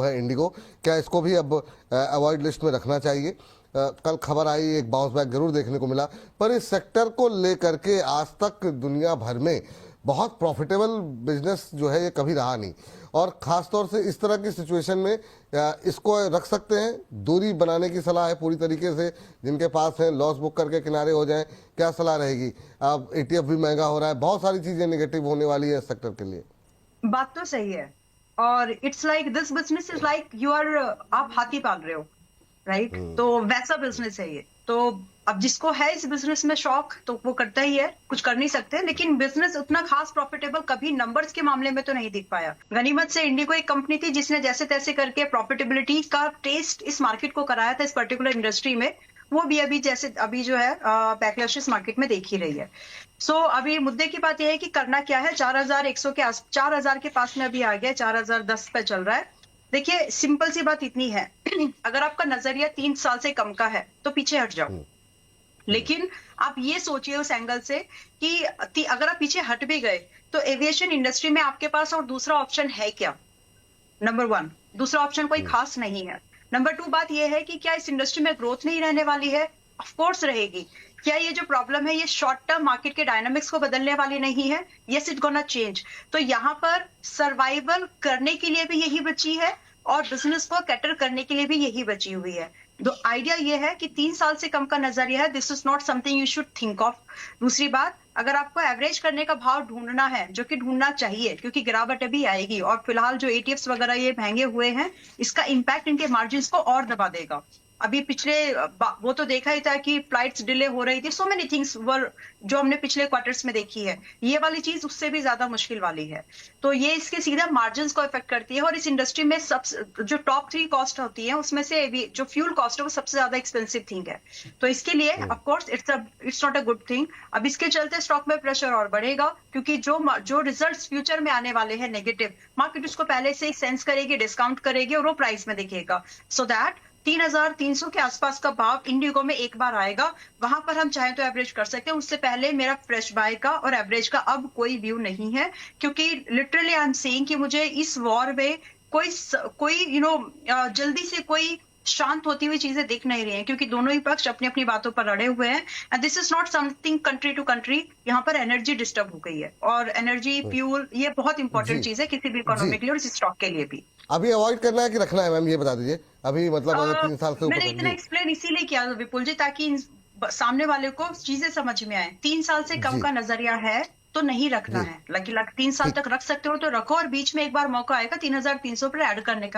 है इंडिगो, क्या इसको भी अब अवॉइड लिस्ट में रखना चाहिए? कल खबर आई, एक बाउंस बैक जरूर देखने को मिला, पर इस सेक्टर को लेकर के आज तक दुनिया भर में बहुत प्रॉफिटेबल बिजनेस जो है ये कभी रहा नहीं। और खास तौर से इस तरह की सिचुएशन में इसको रख सकते हैं, दूरी बनाने की सलाह है पूरी तरीके से, जिनके पास है लॉस बुक करके किनारे हो जाएं, क्या सलाह रहेगी? अब एटीएफ भी महंगा हो रहा है, बहुत सारी चीजें नेगेटिव होने वाली है इस सेक्टर के लिए। बात तो सही है। और it's like this business is like you are, आप हाथी पाल रहे हो, राइट? तो वैसा बिजनेस है ये। तो अब जिसको है इस बिजनेस में शौक, तो वो करता ही है, कुछ कर नहीं सकते। लेकिन बिजनेस उतना खास प्रॉफिटेबल कभी नंबर्स के मामले में तो नहीं दिख पाया। गनीमत से इंडिगो एक कंपनी थी जिसने जैसे तैसे करके प्रॉफिटेबिलिटी का टेस्ट इस मार्केट को कराया था, इस पर्टिकुलर इंडस्ट्री में। वो भी अभी जो है बैकलैश इस मार्केट में देख ही रही है। सो अभी मुद्दे की बात यह है कि करना क्या है। 4100 के 4000 के पास में अभी आ गया, 4010 पे चल रहा है। देखिए, सिंपल सी बात इतनी है अगर आपका नजरिया 3 साल से कम का है तो पीछे हट जाओ। लेकिन आप ये सोचिए उस एंगल से कि अगर आप पीछे हट भी गए तो एविएशन इंडस्ट्री में आपके पास और दूसरा ऑप्शन है क्या? नंबर 1, दूसरा ऑप्शन कोई खास नहीं है। नंबर 2, बात यह है कि क्या इस इंडस्ट्री में ग्रोथ नहीं रहने वाली है? ऑफ कोर्स रहेगी। क्या ये जो प्रॉब्लम है ये शॉर्ट टर्म मार्केट के डायनामिक्स को बदलने वाली नहीं है? Yes, it gonna change. तो यहाँ पर सर्वाइवल करने के लिए भी यही बची है और बिजनेस को कैटर करने के लिए भी यही बची हुई है। तो आइडिया ये है कि 3 साल से कम का नजरिया है, this is not something you should think of. दूसरी बात, अगर आपको एवरेज करने का भाव ढूंढना है, जो कि ढूंढना चाहिए क्योंकि गिरावट अभी आएगी और फिलहाल जो एटीएफ्स वगैरह ये महंगे हुए हैं, इसका इंपैक्ट इनके मार्जिन्स को और दबा देगा। अभी पिछले वो तो देखा ही था कि फ्लाइट्स डिले हो रही थी, सो मेनी थिंग्स वर जो हमने पिछले क्वार्टर्स में देखी है। ये वाली चीज उससे भी ज्यादा मुश्किल वाली है। तो ये इसके सीधा मार्जिन्स को इफेक्ट करती है। और इस इंडस्ट्री में सब जो टॉप 3 कॉस्ट होती है उसमें से जो फ्यूल कॉस्ट है वो सबसे ज्यादा एक्सपेंसिव थिंग है। तो इसके लिए of course it's not a good thing. अब इसके चलते स्टॉक में प्रेशर और बढ़ेगा क्योंकि जो रिजल्ट्स फ्यूचर में आने वाले हैं नेगेटिव, मार्केट उसको पहले से ही सेंस करेगी, डिस्काउंट करेगी और वो प्राइस में दिखेगा। सो दैट 3300 के आसपास का भाव इंडिगो में एक बार आएगा, वहां पर हम चाहें तो एवरेज कर सकते हैं। उससे पहले मेरा फ्रेश बाय का और एवरेज का अब कोई व्यू नहीं है, क्योंकि लिटरली आई एम सेइंग कि मुझे इस वॉर में कोई जल्दी से कोई शांत होती हुई चीजें दिख नहीं रही हैं, क्योंकि दोनों ही पक्ष अपनी अपनी बातों पर अड़े हुए हैं। And this is not something country to country. यहाँ पर एनर्जी डिस्टर्ब हो गई है और एनर्जी फ्यूल ये बहुत इंपॉर्टेंट चीज है किसी भी इकोनॉमी के लिए और इस स्टॉक के लिए भी। अभी अवॉइड करना है कि रखना है मैम, ये बता दीजिए। अभी मतलब अगर 3 साल से ऊपर मैंने इतना एक्सप्लेन इसीलिए किया विपुल जी, ताकि सामने वाले को चीजें समझ में आए। 3 साल से कम जी का नजरिया है तो नहीं रखना जी है। 3 साल ठीक। तक रख सकते हो तो रखो और बीच में एक बार मौका आएगा 3300 पर ऐड करने का।